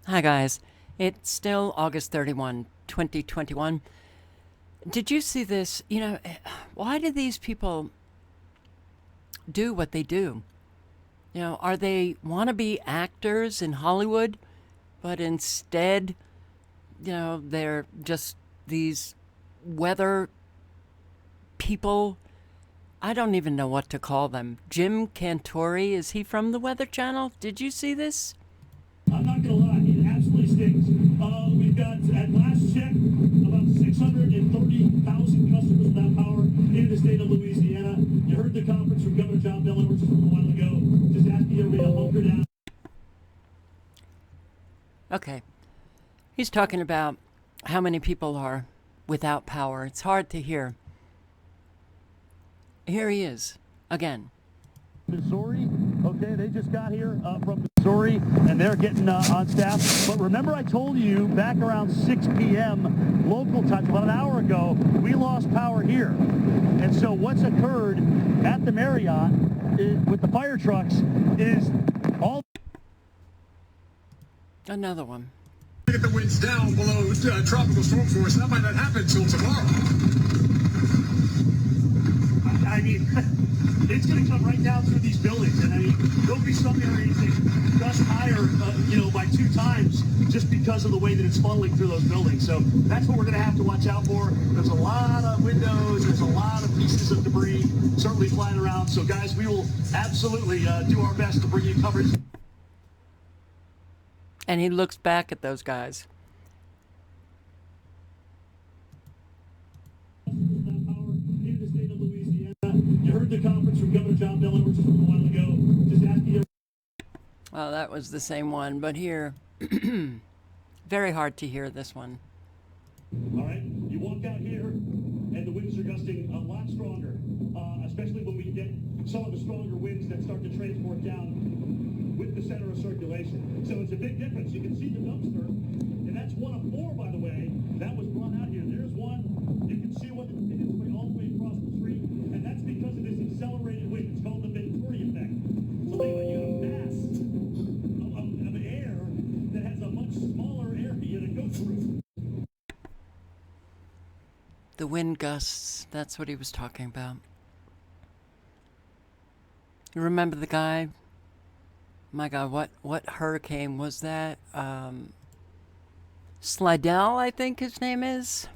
Hi, guys. It's still August 31, 2021. Did you see this? Why do these people do what they do? Are they wannabe actors in Hollywood, but instead, they're just these weather people? I don't even know what to call them. Jim Cantori, is he from the Weather Channel? Did you see this? I'm not going to lie, it absolutely stinks. We've got, at last check, about 630,000 customers without power in the state of Louisiana. You heard the conference from Governor John Billowitz just a little while ago, just asking everybody to hunker down. Okay. He's talking about how many people are without power. It's hard to hear. Here he is, again. Missouri, okay, they just got here from Missouri, and they're getting on staff. But remember I told you back around 6 p.m. local time, about an hour ago, we lost power here. And so what's occurred at the Marriott with the fire trucks is all... Another one. Get the winds down below tropical storm force. That might not happen until tomorrow. I mean, it's going to come right down through these buildings, and I mean, there'll be some areas that gust higher, by 2 times just because of the way that it's funneling through those buildings. So that's what we're going to have to watch out for. There's a lot of windows, there's a lot of pieces of debris certainly flying around. So guys, we will absolutely do our best to bring you coverage. And he looks back at those guys. You heard the conference from Governor John Billowitz just a little while ago, just asking... Well, that was the same one, but here, very hard to hear this one. All right, you walk out here, and the winds are gusting a lot stronger, especially when we get some of the stronger winds that start to transport down with the center of circulation. So it's a big difference. You can see the dumpster, and that's one of 4, by the way, that was brought out here. There's one. You can see what it's its way all the way across the street, and that's because of this accelerated wind. It's called the Venturi effect. So anyway, you have a mass of air that has a much smaller area to go through. The wind gusts, that's what he was talking about. You remember the guy? My God, what hurricane was that? Slidell, I think his name is.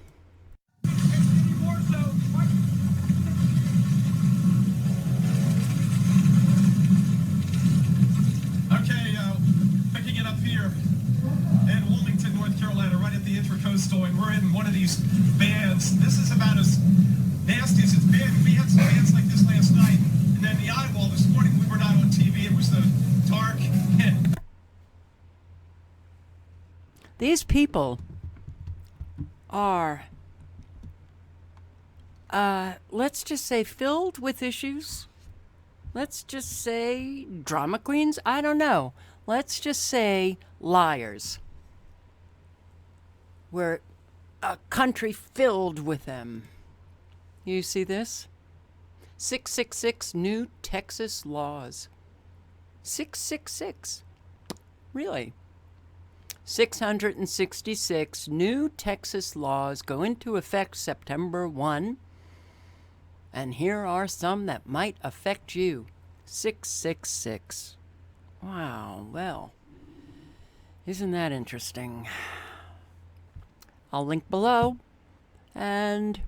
Okay, picking it up here in Wilmington, North Carolina, right at the Intracoastal, and we're in one of these bands. This is about as nasty as it's been. We had some bands like this last night, and then the eyewall this morning, we were not on TV. It was the dark. These people are, let's just say, filled with issues. Let's just say drama queens. I don't know. Let's just say liars. We're a country filled with them. You see this? 666 new Texas laws. 666. Really? 666 new Texas laws go into effect September 1. And here are some that might affect you. 666. Wow, well, isn't that interesting? I'll link below. And,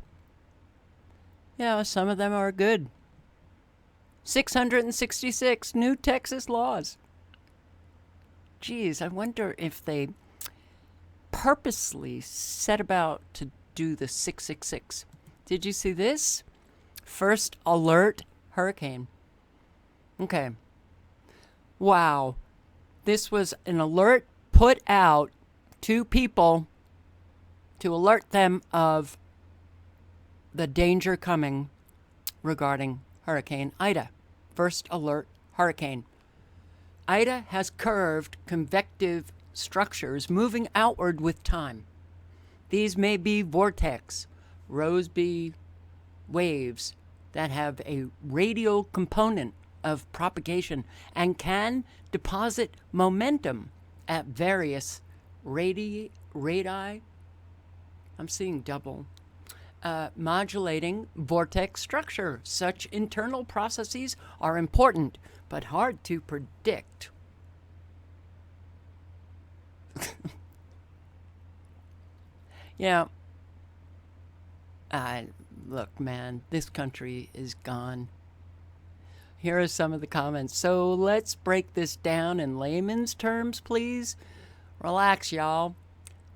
some of them are good. 666 new Texas laws. Geez, I wonder if they purposely set about to do the 666. Did you see this? First alert hurricane. Okay. Wow. This was an alert put out to people to alert them of the danger coming regarding Hurricane Ida. First alert hurricane. Ida has curved convective structures moving outward with time. These may be vortex, Rossby waves that have a radial component of propagation and can deposit momentum at various radii. I'm seeing double. Modulating vortex structure. Such internal processes are important, but hard to predict. Yeah. Look, man, this country is gone. Here are some of the comments. So let's break this down in layman's terms, please. Relax, y'all.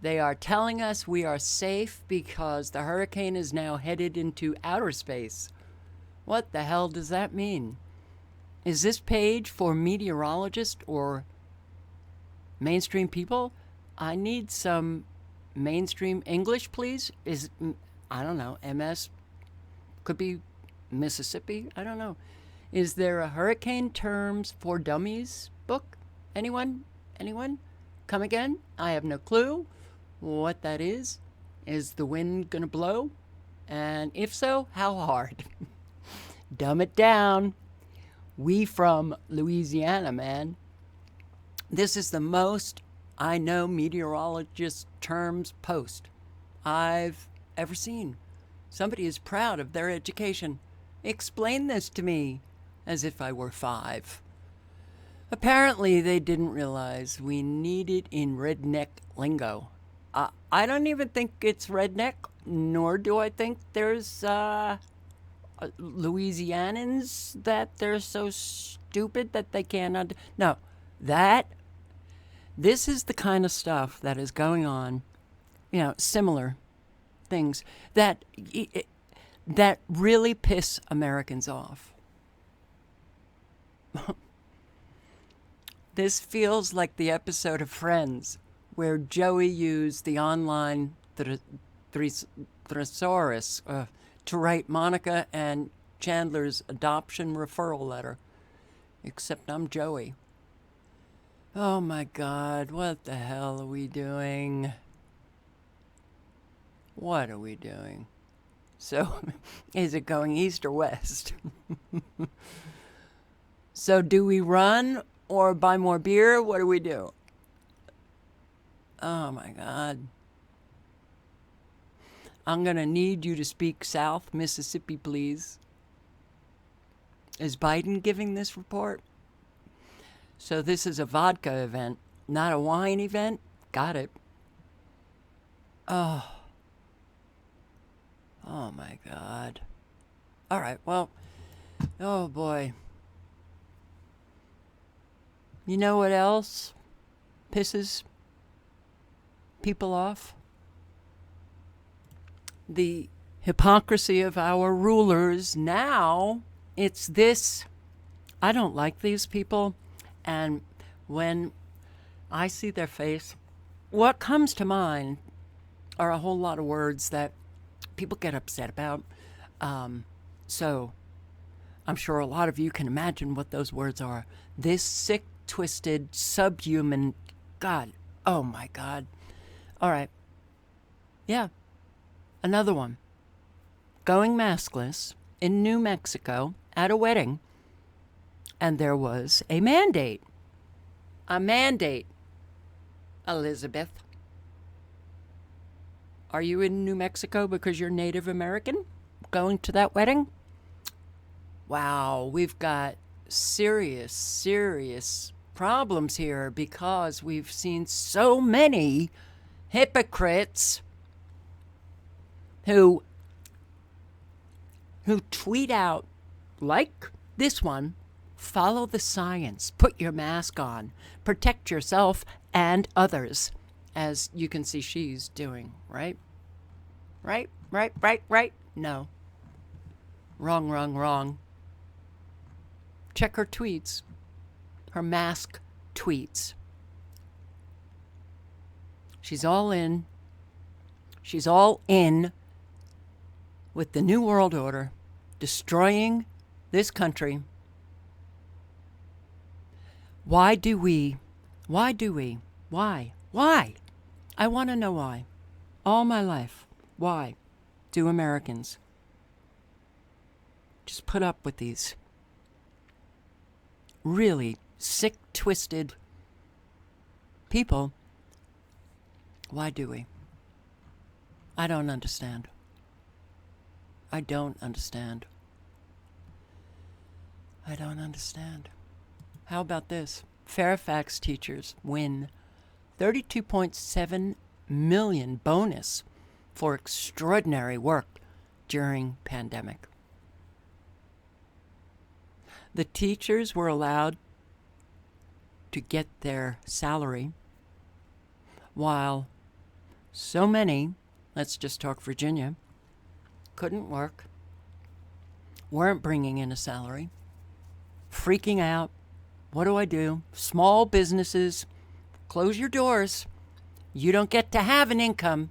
They are telling us we are safe because the hurricane is now headed into outer space. What the hell does that mean? Is this page for meteorologists or mainstream people? I need some mainstream English, please. I don't know, MS? Could be Mississippi? I don't know. Is there a hurricane terms for dummies book? Anyone? Come again? I have no clue what that is. Is the wind gonna blow? And if so, how hard? Dumb it down. We from Louisiana, man. This is the most I know meteorologist terms post I've ever seen. Somebody is proud of their education. Explain this to me, as if I were 5. Apparently, they didn't realize we need it in redneck lingo. I don't even think it's redneck, nor do I think there's Louisianans that they're so stupid that they can't no, this is the kind of stuff that is going on, similar things that really piss Americans off. This feels like the episode of Friends where Joey used the online thesaurus to write Monica and Chandler's adoption referral letter. Except I'm Joey. Oh my God, what the hell are we doing? What are we doing? So, is it going east or west? So, do we run or buy more beer? What do we do? Oh my God. I'm going to need you to speak South Mississippi, please. Is Biden giving this report? So this is a vodka event, not a wine event? Got it. Oh my God. All right, well, oh boy. You know what else pisses people off? The hypocrisy of our rulers. Now it's this. I don't like these people. And when I see their face, what comes to mind are a whole lot of words that people get upset about. So I'm sure a lot of you can imagine what those words are. This sick, twisted, subhuman, God, oh my God. All right. Yeah. Another one. Going maskless in New Mexico at a wedding, and there was a mandate. A mandate. Elizabeth. Are you in New Mexico because you're Native American going to that wedding? Wow, we've got serious problems here because we've seen so many hypocrites who tweet out, like this one, follow the science, put your mask on, protect yourself and others, as you can see she's doing, right? Right? No. Wrong. Check her tweets, her mask tweets. She's all in with the New World Order, destroying this country. Why? I want to know why. All my life. Why do Americans just put up with these really sick, twisted people Why do we? I don't understand. I don't understand. I don't understand. How about this? Fairfax teachers win $32.7 million bonus for extraordinary work during pandemic. The teachers were allowed to get their salary while so many, let's just talk Virginia, couldn't work, weren't bringing in a salary, freaking out. What do I do? Small businesses, close your doors. You don't get to have an income.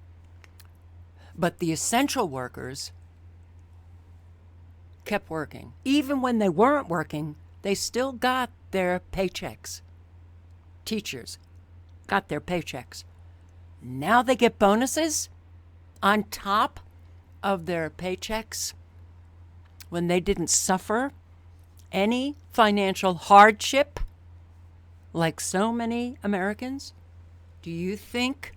But the essential workers kept working. Even when they weren't working, they still got their paychecks. Teachers got their paychecks. Now they get bonuses on top of their paychecks when they didn't suffer any financial hardship like so many Americans. Do you think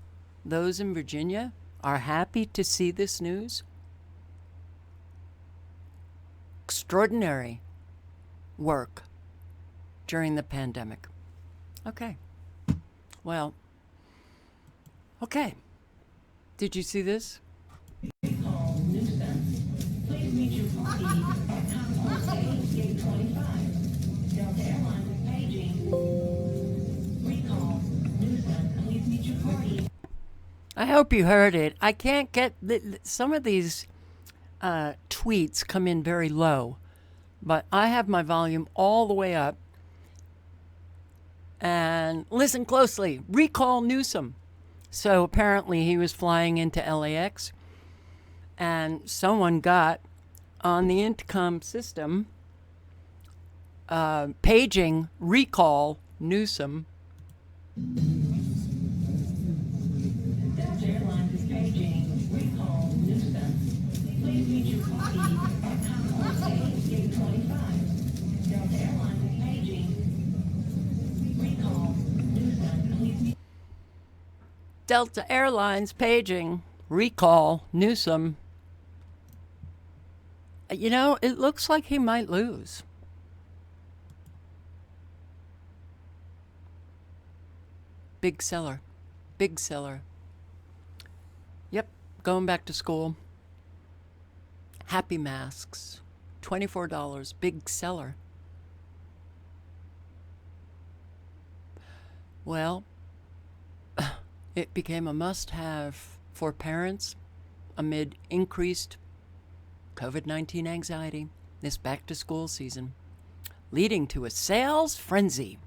those in Virginia are happy to see this news? Extraordinary work during the pandemic. Okay. Well, okay. Did you see this? I hope you heard it. I can't get some of these tweets come in very low, but I have my volume all the way up. And listen closely. Recall Newsom. So apparently he was flying into LAX, and someone got on the intercom system paging recall Newsom. Delta Airlines paging recall Newsom. You know, it looks like he might lose. Big seller. Big seller. Yep, going back to school. Happy masks. $24. Big seller. Well, it became a must-have for parents amid increased COVID-19 anxiety this back-to-school season, leading to a sales frenzy.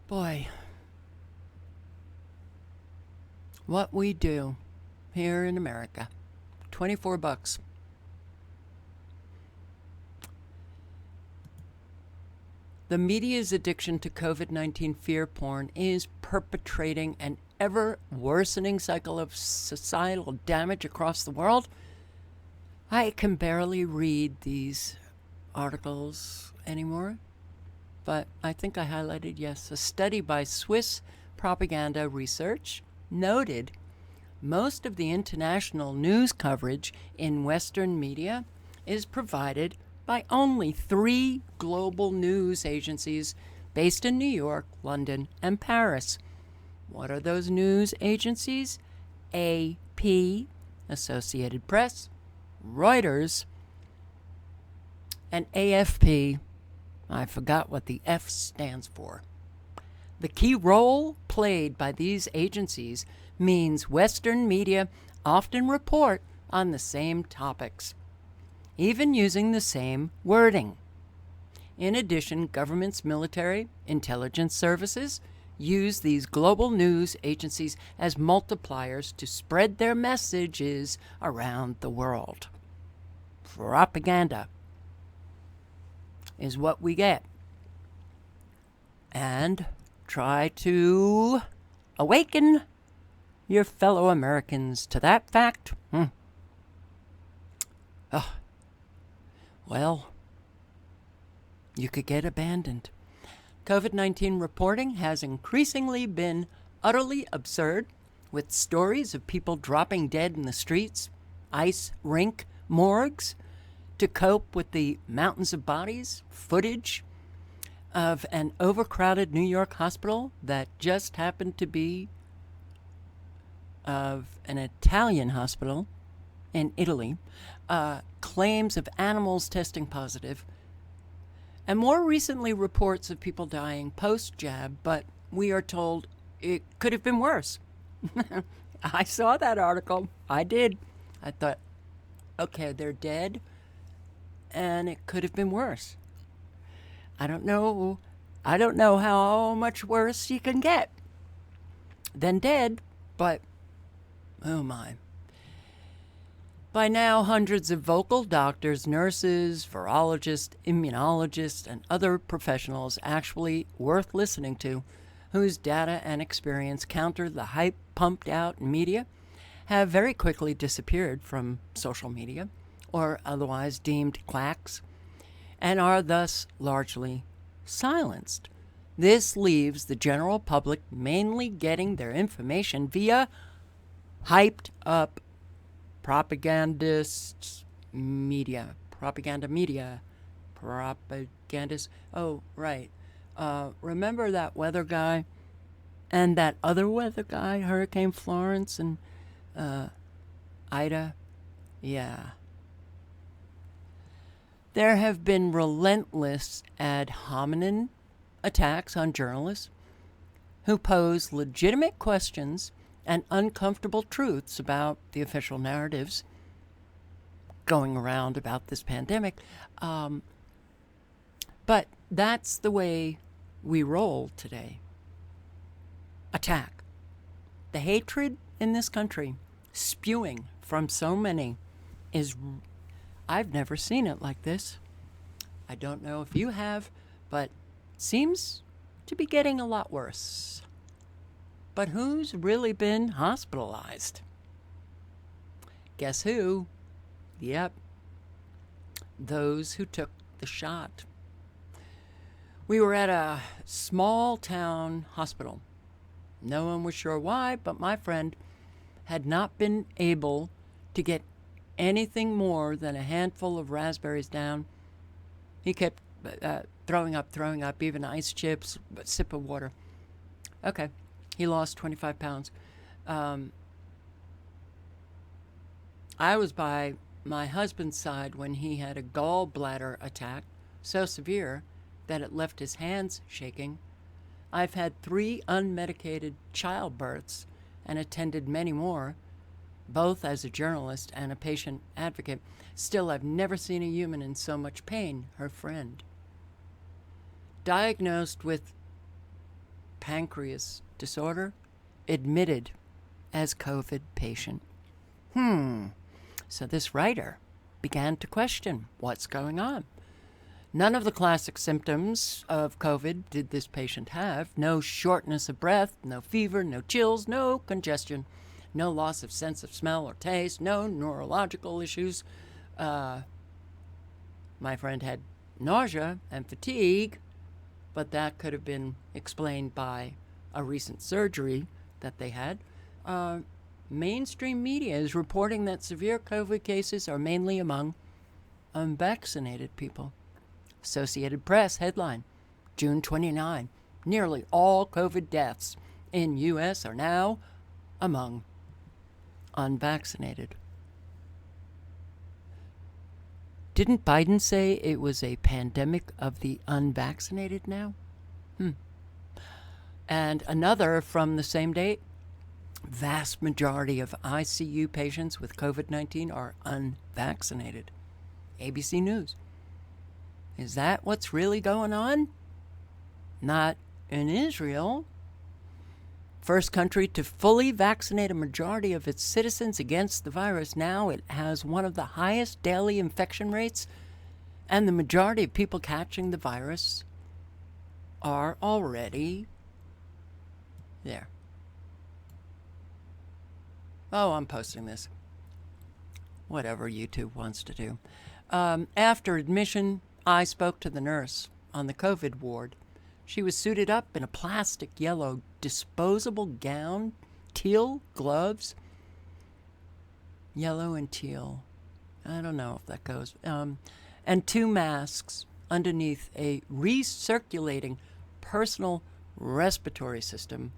Boy, what we do here in America. $24. The media's addiction to COVID-19 fear porn is perpetrating an ever-worsening cycle of societal damage across the world. I can barely read these articles anymore, but I think I highlighted, yes, a study by Swiss Propaganda Research noted most of the international news coverage in Western media is provided by only 3 global news agencies based in New York, London, and Paris. What are those news agencies? AP, Associated Press, Reuters, and AFP. I forgot what the F stands for. The key role played by these agencies means Western media often report on the same topics, even using the same wording. In addition, governments, military, intelligence services use these global news agencies as multipliers to spread their messages around the world. Propaganda is what we get. And try to awaken your fellow Americans to that fact. Well, you could get abandoned. COVID-19 reporting has increasingly been utterly absurd, with stories of people dropping dead in the streets, ice rink morgues, to cope with the mountains of bodies, footage of an overcrowded New York hospital that just happened to be of an Italian hospital in Italy, claims of animals testing positive, and more recently reports of people dying post-jab, but we are told it could have been worse. I saw that article. I did. I thought, okay, they're dead, and it could have been worse. I don't know how much worse you can get than dead, but oh my. By now, hundreds of vocal doctors, nurses, virologists, immunologists, and other professionals actually worth listening to, whose data and experience counter the hype pumped out in media, have very quickly disappeared from social media or otherwise deemed quacks, and are thus largely silenced. This leaves the general public mainly getting their information via hyped up propagandists media. Propagandists. Oh, right. Remember that weather guy and that other weather guy, Hurricane Florence and Ida? Yeah. There have been relentless ad hominem attacks on journalists who pose legitimate questions and uncomfortable truths about the official narratives going around about this pandemic. But that's the way we roll today. Attack. The hatred in this country, spewing from so many, is... I've never seen it like this. I don't know if you have, but seems to be getting a lot worse. But who's really been hospitalized? Guess who? Yep. Those who took the shot. We were at a small town hospital. No one was sure why, but my friend had not been able to get anything more than a handful of raspberries down. He kept throwing up, even ice chips, a sip of water. Okay. He lost 25 pounds. I was by my husband's side when he had a gallbladder attack so severe that it left his hands shaking. I've had 3 unmedicated childbirths and attended many more, both as a journalist and a patient advocate. Still, I've never seen a human in so much pain, her friend. Diagnosed with pancreas disorder, admitted as COVID patient. So this writer began to question what's going on. None of the classic symptoms of COVID did this patient have. No shortness of breath, no fever, no chills, no congestion, no loss of sense of smell or taste, no neurological issues. My friend had nausea and fatigue, but that could have been explained by a recent surgery that they had. Mainstream media is reporting that severe COVID cases are mainly among unvaccinated people. Associated Press headline, June 29, nearly all COVID deaths in U.S. are now among unvaccinated. Didn't Biden say it was a pandemic of the unvaccinated now? And another from the same date, vast majority of ICU patients with COVID-19 are unvaccinated. ABC News. Is that what's really going on? Not in Israel. First country to fully vaccinate a majority of its citizens against the virus. Now it has one of the highest daily infection rates, and the majority of people catching the virus are already there. Oh, I'm posting this. Whatever YouTube wants to do. After admission, I spoke to the nurse on the COVID ward. She was suited up in a plastic yellow disposable gown, teal gloves. Yellow and teal. I don't know if that goes. And 2 masks underneath a recirculating personal respiratory system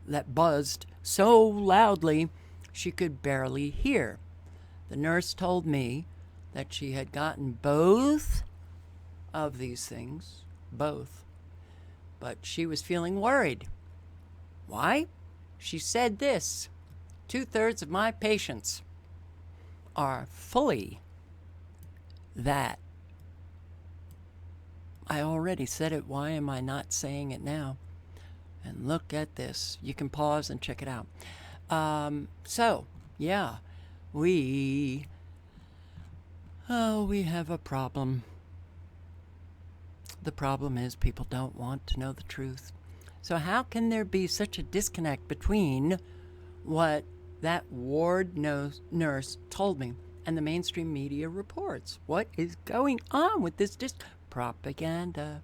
that buzzed so loudly she could barely hear. The nurse told me that she had gotten both of these things, both, but she was feeling worried. Why? She said this: 2/3 of my patients are fully that. I already said it. Why am I not saying it now? And look at this. You can pause and check it out. So, yeah, we have a problem. The problem is people don't want to know the truth. So how can there be such a disconnect between what that ward nurse told me and the mainstream media reports? What is going on with this propaganda?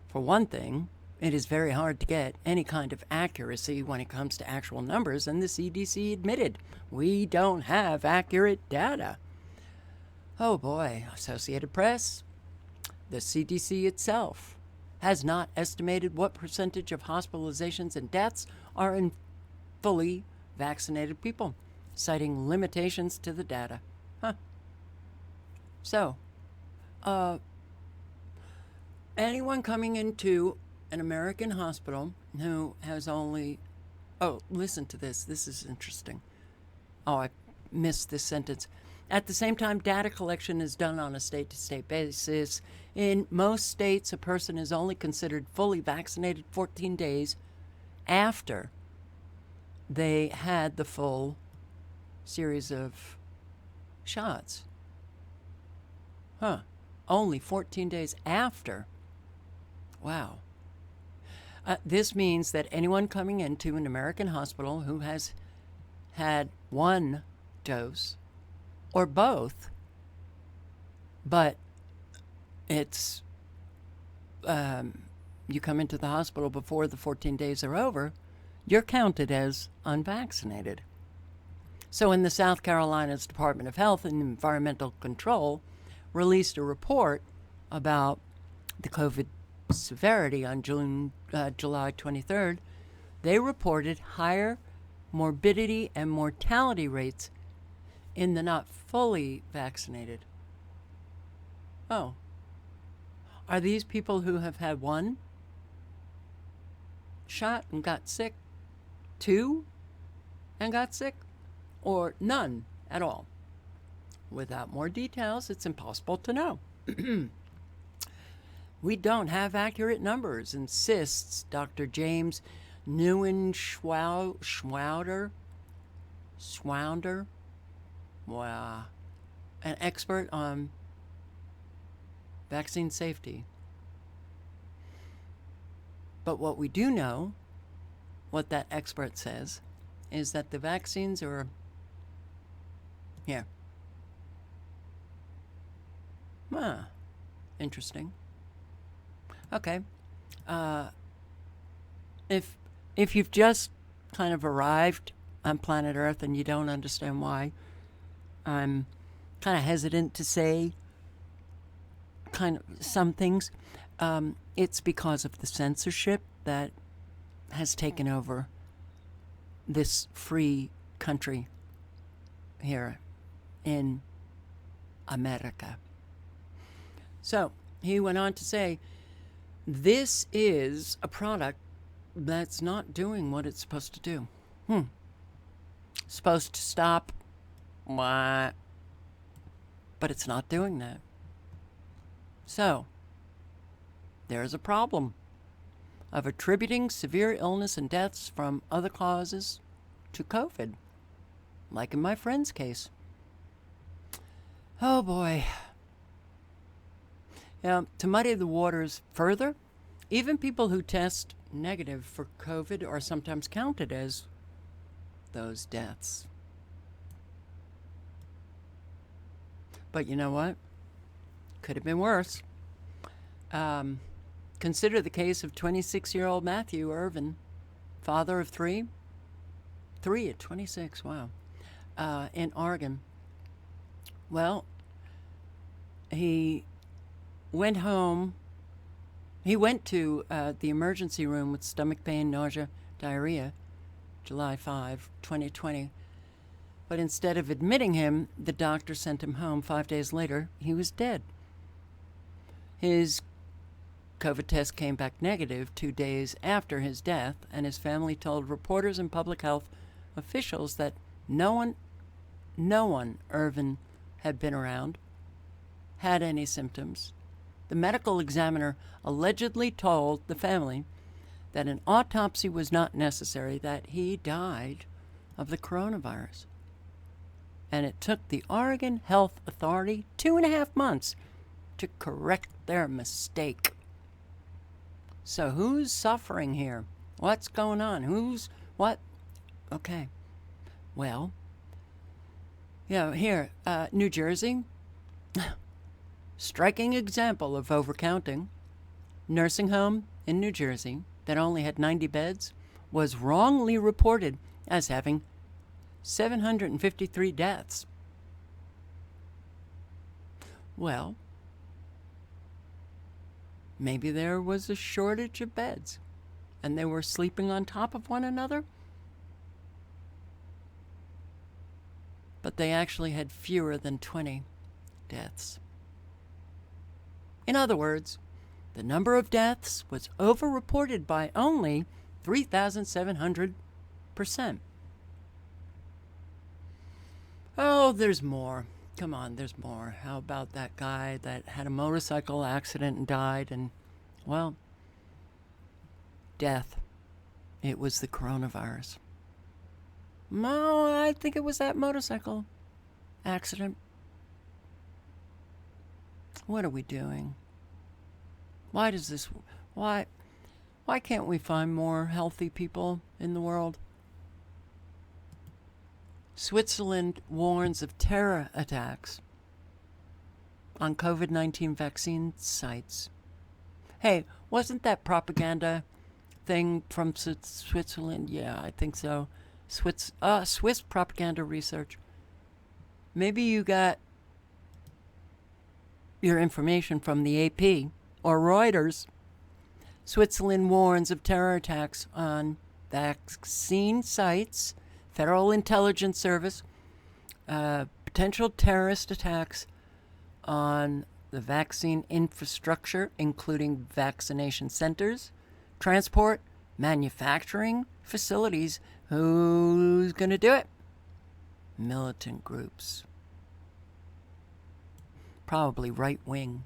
For one thing, it is very hard to get any kind of accuracy when it comes to actual numbers, and the CDC admitted we don't have accurate data. Oh boy, Associated Press, the CDC itself has not estimated what percentage of hospitalizations and deaths are in fully vaccinated people, citing limitations to the data. So, anyone coming into an American hospital who has only... Oh, listen to this. This is interesting. Oh, I missed this sentence. At the same time, data collection is done on a state-to-state basis. In most states, a person is only considered fully vaccinated 14 days after they had the full series of shots. Only 14 days after. Wow. This means that anyone coming into an American hospital who has had 1 dose or both, but it's you come into the hospital before the 14 days are over, you're counted as unvaccinated. So in the South Carolina's Department of Health and Environmental Control released a report about the COVID severity on July 23rd, they reported higher morbidity and mortality rates in the not fully vaccinated. Oh. Are these people who have had 1 shot and got sick, 2 and got sick, or none at all? Without more details, it's impossible to know. We don't have accurate numbers, insists Dr. James Neuenschwouder, wow, an expert on vaccine safety. But what we do know, what that expert says, is that the vaccines are here. Interesting. Okay. If you've just kind of arrived on planet Earth and you don't understand why I'm kind of hesitant to say kind of some things, it's because of the censorship that has taken over this free country here in America. So he went on to say, this is a product that's not doing what it's supposed to do. Supposed to stop what? But it's not doing that. So, there's a problem of attributing severe illness and deaths from other causes to COVID, like in my friend's case. Oh boy. To muddy the waters further, even people who test negative for COVID are sometimes counted as those deaths. But you know what? Could have been worse. Consider the case of 26-year-old Matthew Irvin, father of three at 26, wow, in Oregon. Well, he went home. He went to the emergency room with stomach pain, nausea, diarrhea, July 5, 2020. But instead of admitting him, the doctor sent him home. 5 days later, he was dead. His COVID test came back negative 2 days after his death, and his family told reporters and public health officials that no one Irvin had been around had any symptoms. The medical examiner allegedly told the family that an autopsy was not necessary, that he died of the coronavirus. And it took the Oregon Health Authority 2.5 months to correct their mistake. So who's suffering here? What's going on? What? Okay. Well, here, New Jersey, striking example of overcounting. Nursing home in New Jersey that only had 90 beds was wrongly reported as having 753 deaths. Well, maybe there was a shortage of beds and they were sleeping on top of one another. But they actually had fewer than 20 deaths. In other words, the number of deaths was overreported by only 3,700%. Oh, there's more. Come on, there's more. How about that guy that had a motorcycle accident and died? And, well, death. It was the coronavirus. No, I think it was that motorcycle accident. What are we doing? Why can't we find more healthy people in the world? Switzerland warns of terror attacks on COVID-19 vaccine sites. Hey, wasn't that propaganda thing from Switzerland? Yeah, I think so. Swiss propaganda research. Maybe you got your information from the AP or Reuters. Switzerland warns of terror attacks on vaccine sites. Federal Intelligence Service, potential terrorist attacks on the vaccine infrastructure, including vaccination centers, transport, manufacturing facilities. Who's going to do it? Militant groups. Probably right wing.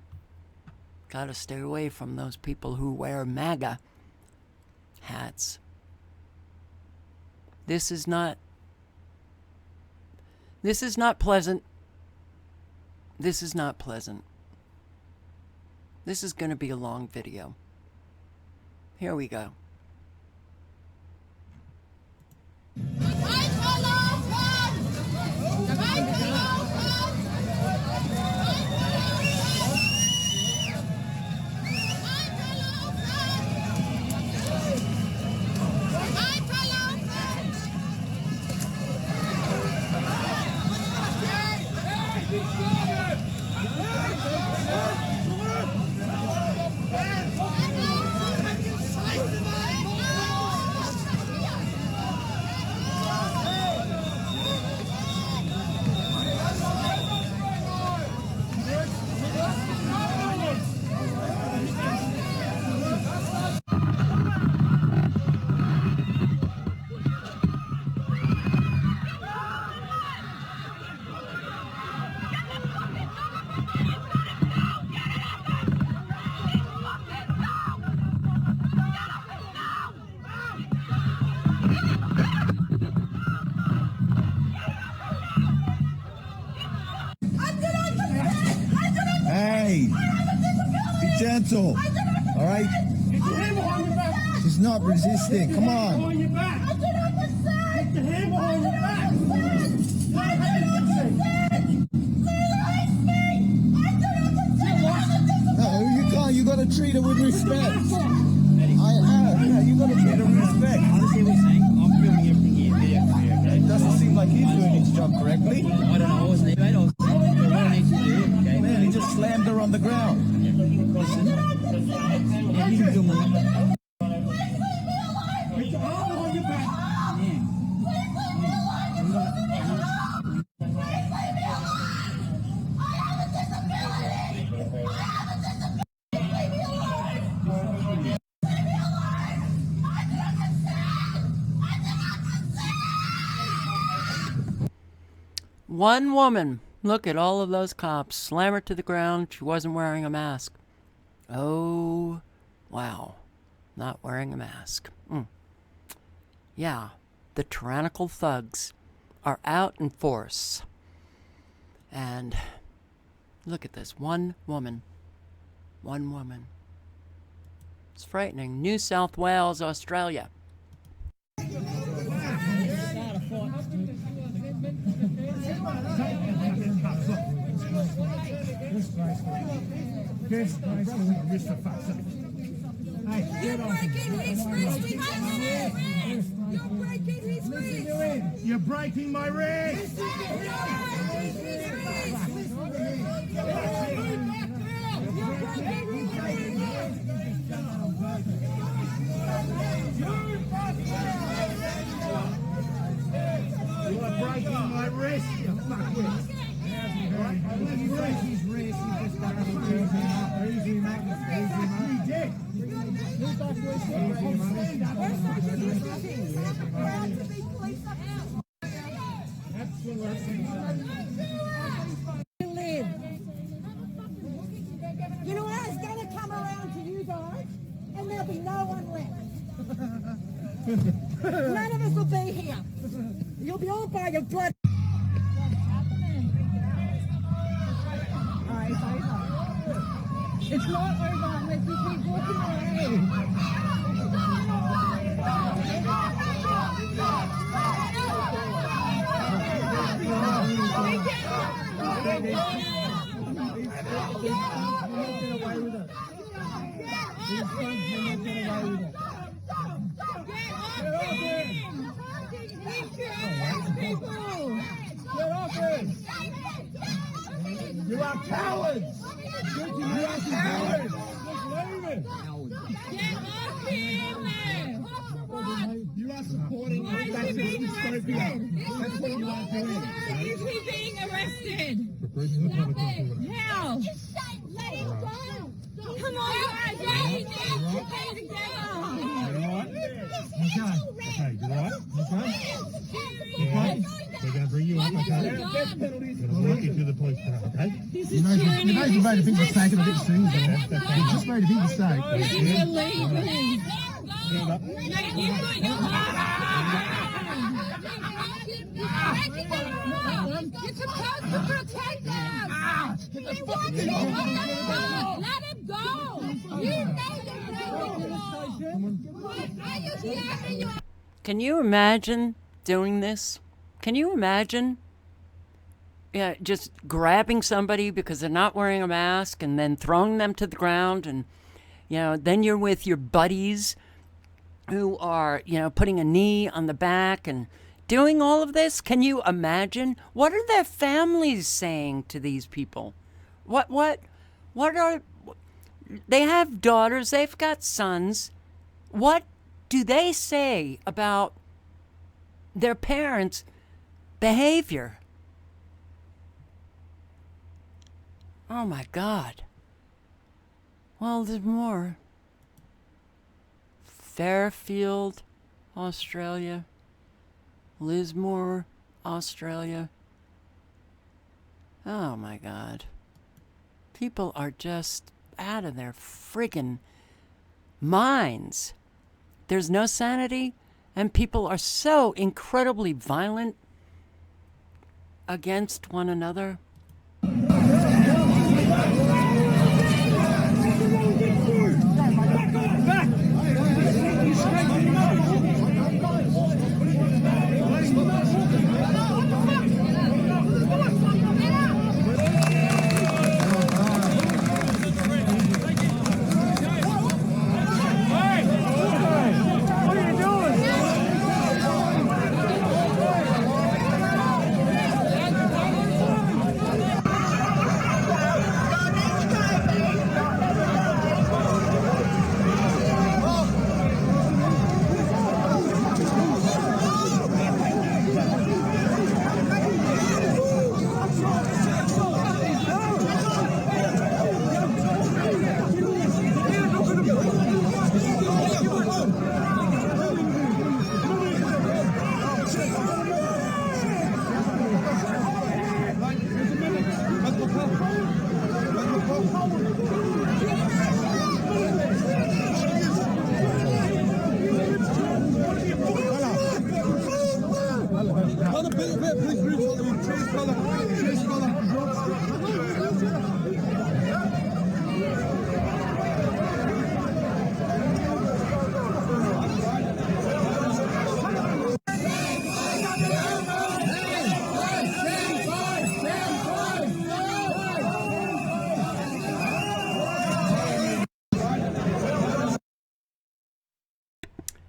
Got to stay away from those people who wear MAGA hats. This is not pleasant. This is not pleasant. This is going to be a long video. Here we go. Gentle, all right? She's not resisting. Come on. No, you can't. You got gotta treat her with respect. I have. Yeah, you gotta treat her with respect. Honestly, we're saying I'm filming everything here. Video for you, okay? It doesn't seem like he's doing his job correctly. I don't know. I wasn't even. I was saying what I need to do, okay? Man, he just slammed her on the ground. Yeah, you can film them. One woman. Look at all of those cops. Slam her to the ground. She wasn't wearing a mask. Oh, wow. Not wearing a mask. Yeah, the tyrannical thugs are out in force. And look at this. One woman. One woman. It's frightening. New South Wales, Australia. You're breaking his wrist. You're breaking his wrist. You're breaking my wrist. You are breaking my wrist, you fuckwit. You break his wrist, you just got to easy, man. You did. You know what? It's going to come around to you guys, and there'll be no one left. None of us will be here. You'll be all by your blood. Alright, it's over. It's not over unless you keep walking away. You are cowards! You are cowards! You are supporting that dystopia. That's what you are doing. Is he being arrested? How? Let him go. Come on, guys. Get together. Okay, you right? Okay? Okay? We're going to bring you up, okay? Death penalties. We'll walk you to the police car, okay? This is tyranny. You know you made a big mistake and a bit soon, man. You just made a big mistake. This is illegal. Stand up. You're supposed to protect us. Let him go. You made him. Can you imagine doing this? Can you imagine just grabbing somebody because they're not wearing a mask and then throwing them to the ground, and then you're with your buddies who are putting a knee on the back and doing all of this? Can you imagine? What are their families saying to these people? What are they have daughters, they've got sons. What do they say about their parents' behavior? Oh my God. Well, there's more. Fairfield, Australia. Lismore, Australia. Oh my God. People are just out of their friggin' minds. There's no sanity, and people are so incredibly violent against one another.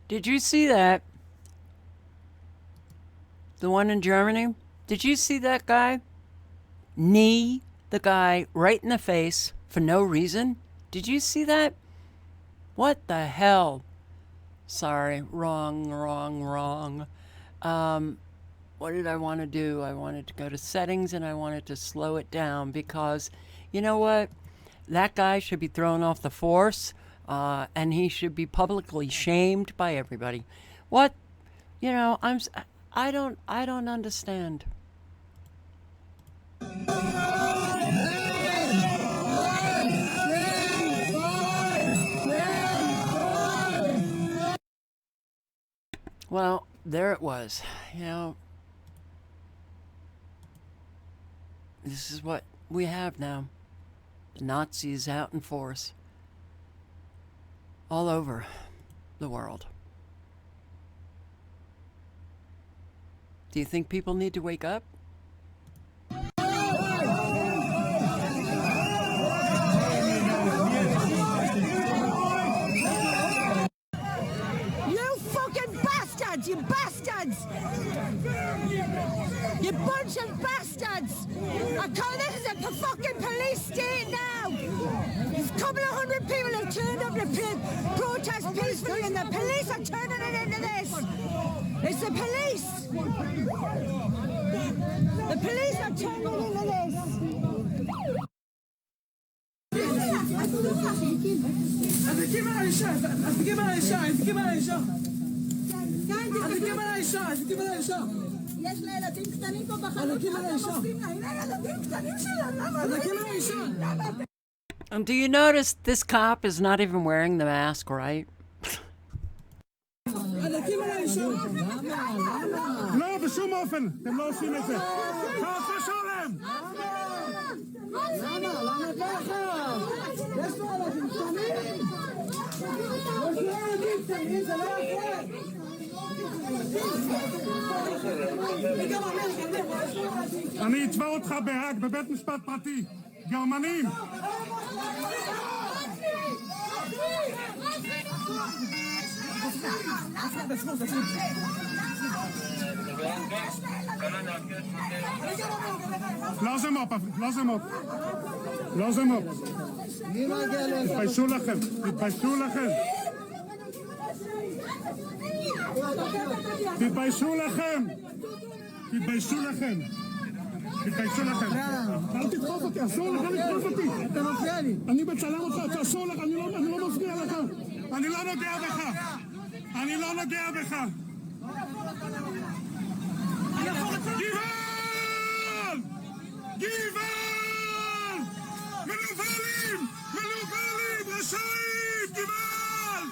Did you see that? The one in Germany? Did you see that guy? Knee the guy right in the face for no reason? Did you see that? What the hell? Sorry, wrong. What did I want to do? I wanted to go to settings and I wanted to slow it down because, you know what? That guy should be thrown off the force, and he should be publicly shamed by everybody. What? You know, I don't understand. Well, there it was. You know, this is what we have now. The Nazis out in force all over the world. Do you think people need to wake up? You fucking bastards! You bastards! You bunch of bastards! I call this is a fucking police state now! There's a couple of hundred people have turned up to protest peacefully and the police are turning it into this! It's the police! The police are turning it into this! יש לה ילדים קטנים פה בחנות, למה מפריעים להם? הילדים קטנים שלה, למה? Do you notice this cop is not even wearing the mask, right? לא, בשום אופן, אתם לא עושים את זה. תעשה שולם! למה ככה? יש לו ילדים קטנים? יש לו ילדים קטנים, זה לא יפה! אני אתבע אותך בהאג בבית משפט פרטי. גרמנים! לא זה מופ, לא זה מופ. לא זה מופ. תתביישו לכם, תתביישו לכם. תתביישו לכם! תתביישו לכם! תתביישו לכם! אל תדחוף אותי, אסור לך לדחוף אותי! אתה מפריע לי! אני מצלם אותך, אסור לך, אני לא מפריע לך! אני לא נוגע בך! אני לא נוגע בך! גבעל! גבעל! מנוולים! מנוולים! רשעים! גבעל!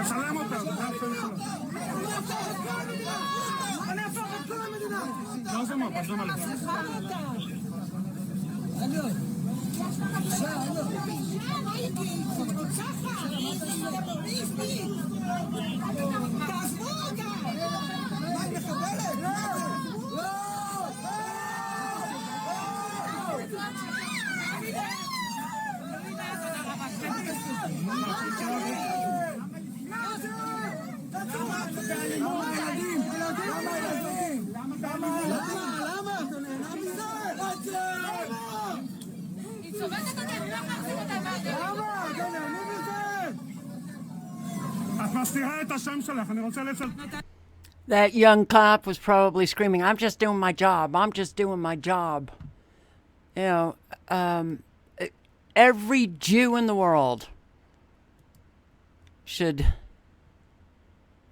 תשלם אותה, אני אהפוך את כל המדינה. לא זה מה, פשוט מלא. תעזבו אותה! מה, היא מחבלת? את מסתירה את השם שלך, אני רוצה לצל... That young cop was probably screaming, I'm just doing my job. I'm just doing my job. You know, every Jew in the world should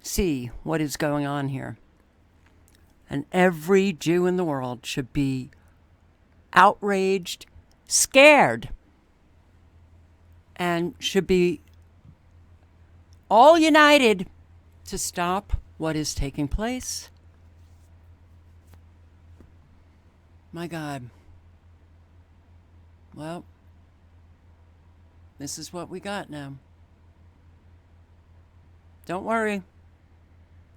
see what is going on here. And every Jew in the world should be outraged, scared. and should be all united to stop what is taking place. My God. Well, this is what we got now. Don't worry,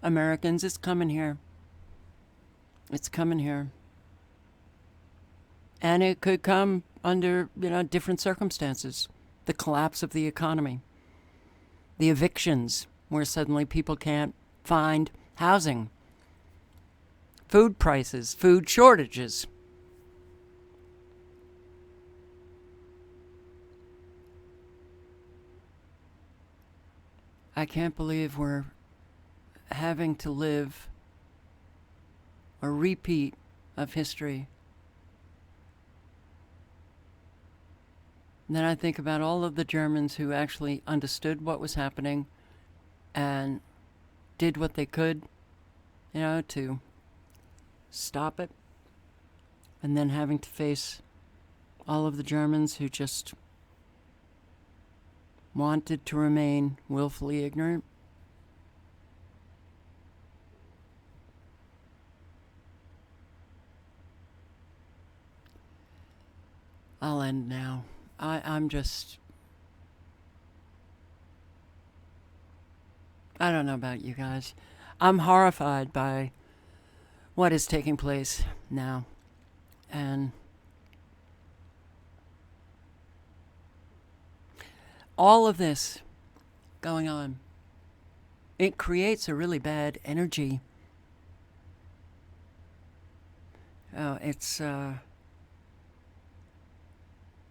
Americans, it's coming here. It's coming here. And it could come under, different circumstances. The collapse of the economy. The evictions, where suddenly people can't find housing. Food prices, food shortages. I can't believe we're having to live a repeat of history. And then I think about all of the Germans who actually understood what was happening and did what they could, to stop it. And then having to face all of the Germans who just wanted to remain willfully ignorant. I'll end now. I'm just... I don't know about you guys. I'm horrified by what is taking place now. And all of this going on, it creates a really bad energy. It's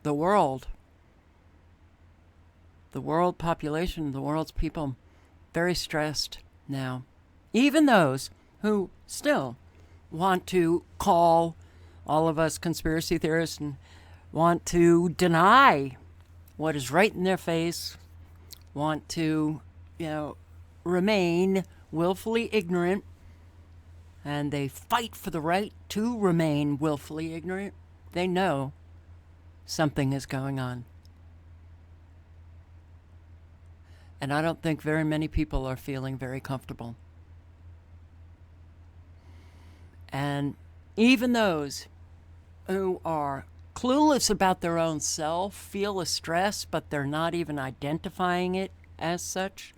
the world population, the world's people, very stressed now. Even those who still want to call all of us conspiracy theorists and want to deny what is right in their face, want to, remain willfully ignorant, and they fight for the right to remain willfully ignorant. They know something is going on. And I don't think very many people are feeling very comfortable. And even those who are clueless about their own self feel a stress, but they're not even identifying it as such.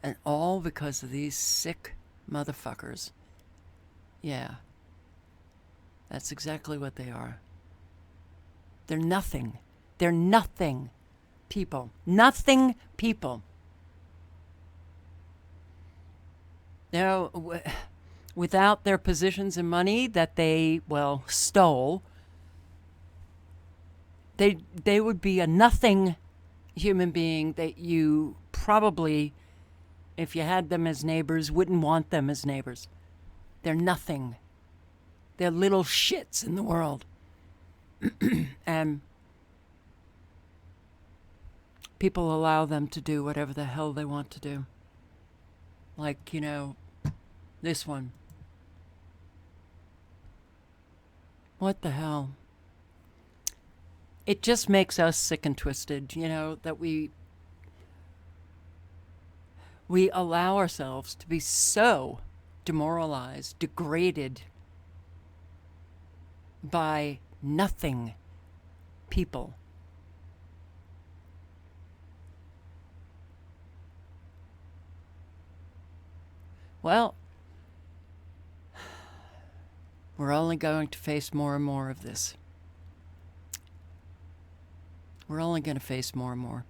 And all because of these sick motherfuckers. Yeah. That's exactly what they are. They're nothing. They're nothing people. Nothing people. Without their positions and money that they, stole, they would be a nothing human being that you probably, if you had them as neighbors, wouldn't want them as neighbors. They're nothing. They're little shits in the world. And people allow them to do whatever the hell they want to do. Like, this one. What the hell? It just makes us sick and twisted, that we allow ourselves to be so demoralized, degraded by nothing people. Well, we're only going to face more and more of this. We're only going to face more and more.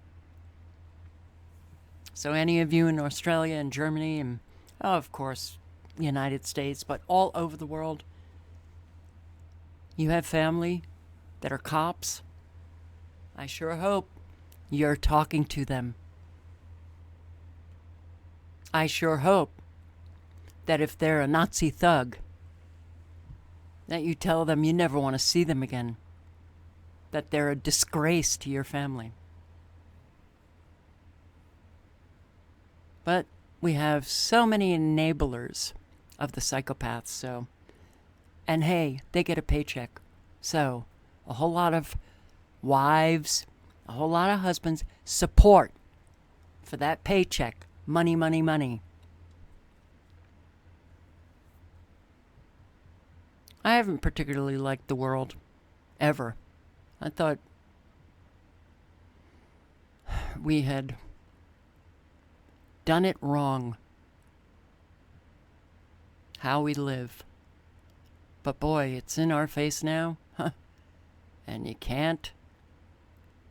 So any of you in Australia and Germany and, of course, the United States, but all over the world, you have family that are cops. I sure hope you're talking to them. I sure hope that if they're a Nazi thug, that you tell them you never want to see them again. That they're a disgrace to your family. But we have so many enablers of the psychopaths, so... And hey, they get a paycheck. So, a whole lot of wives, a whole lot of husbands support for that paycheck. Money, money, money. I haven't particularly liked the world, ever. I thought we had done it wrong, how we live. But boy, it's in our face now, and you can't,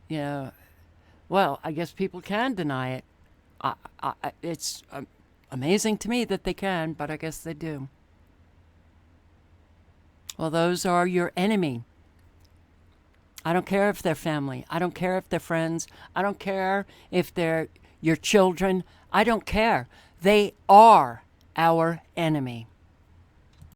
well, I guess people can deny it. It's amazing to me that they can, but I guess they do. Well, those are your enemy. I don't care if they're family. I don't care if they're friends. I don't care if they're your children. I don't care. They are our enemy.